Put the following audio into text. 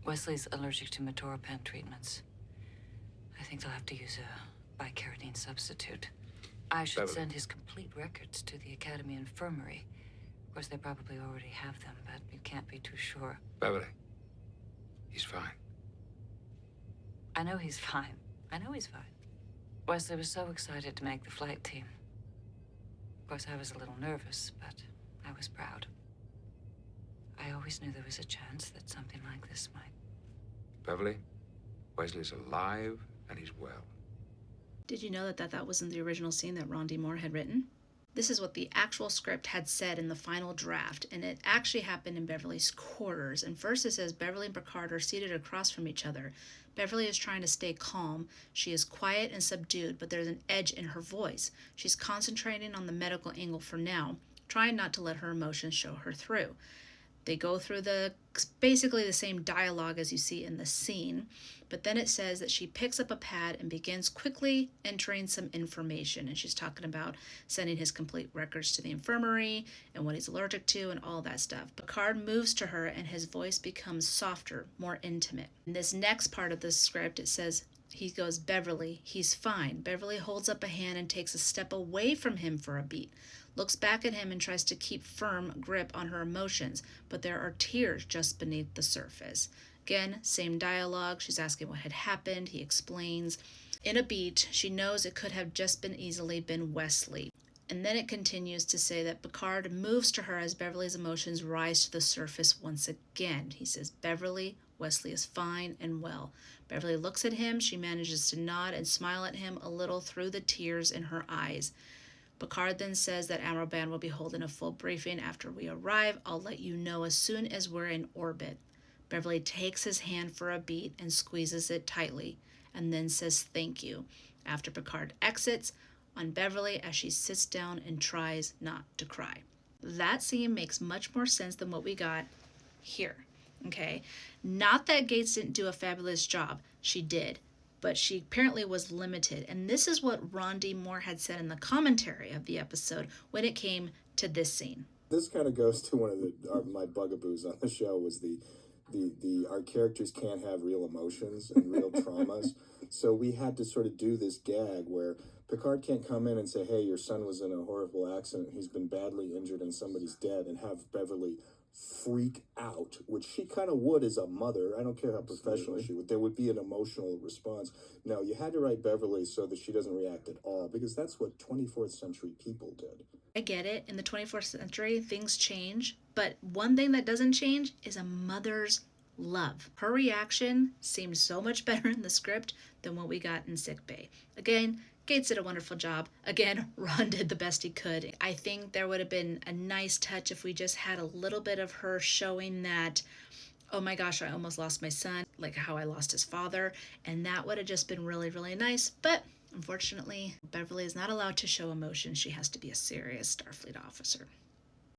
Wesley's allergic to metoropan treatments. I think they'll have to use a bicardine substitute. I should Beverly. send his complete records to the Academy Infirmary. Of course, they probably already have them, but you can't be too sure. Beverly. He's fine. I know he's fine. I know he's fine. Wesley was so excited to make the flight team. Of course, I was a little nervous, but I was proud. I always knew there was a chance that something like this might. Beverly, Wesley's alive and he's well. Did you know that wasn't the original scene that Ron D. Moore had written? This is what the actual script had said in the final draft, and it actually happened in Beverly's quarters. And first it says Beverly and Picard are seated across from each other. Beverly is trying to stay calm. She is quiet and subdued, but there's an edge in her voice. She's concentrating on the medical angle for now, trying not to let her emotions show her through. They go through basically the same dialogue as you see in the scene, but then it says that she picks up a pad and begins quickly entering some information, and she's talking about sending his complete records to the infirmary and what he's allergic to and all that stuff. Picard moves to her and his voice becomes softer, more intimate. In this next part of the script, it says, he goes, Beverly, he's fine. Beverly holds up a hand and takes a step away from him for a beat, looks back at him and tries to keep firm grip on her emotions, but there are tears just beneath the surface. Again, same dialogue. She's asking what had happened. He explains. In a beat, she knows it could have just easily been Wesley. And then it continues to say that Picard moves to her as Beverly's emotions rise to the surface once again. He says, Beverly, Wesley is fine and well. Beverly looks at him. She manages to nod and smile at him a little through the tears in her eyes. Picard then says that Admiral Band will be holding a full briefing after we arrive. I'll let you know as soon as we're in orbit. Beverly takes his hand for a beat and squeezes it tightly, and then says thank you. After Picard exits on Beverly as she sits down and tries not to cry. That scene makes much more sense than what we got here. Okay? Not that Gates didn't do a fabulous job. She did. But she apparently was limited. And this is what Ron D. Moore had said in the commentary of the episode when it came to this scene. This kind of goes to one of my bugaboos on the show was our characters can't have real emotions and real traumas. So we had to sort of do this gag where Picard can't come in and say, hey, your son was in a horrible accident. He's been badly injured and somebody's dead, and have Beverly freak out, which she kind of would as a mother. I don't care how professional she would. There would be an emotional response. No, you had to write Beverly so that she doesn't react at all, because that's what 24th century people did. I get it. In the 24th century, things change. But one thing that doesn't change is a mother's love. Her reaction seemed so much better in the script than what we got in sickbay. Again, Gates did a wonderful job. Again, Ron did the best he could. I think there would have been a nice touch if we just had a little bit of her showing that, oh my gosh, I almost lost my son, like how I lost his father. And that would have just been really, really nice. But unfortunately, Beverly is not allowed to show emotion. She has to be a serious Starfleet officer.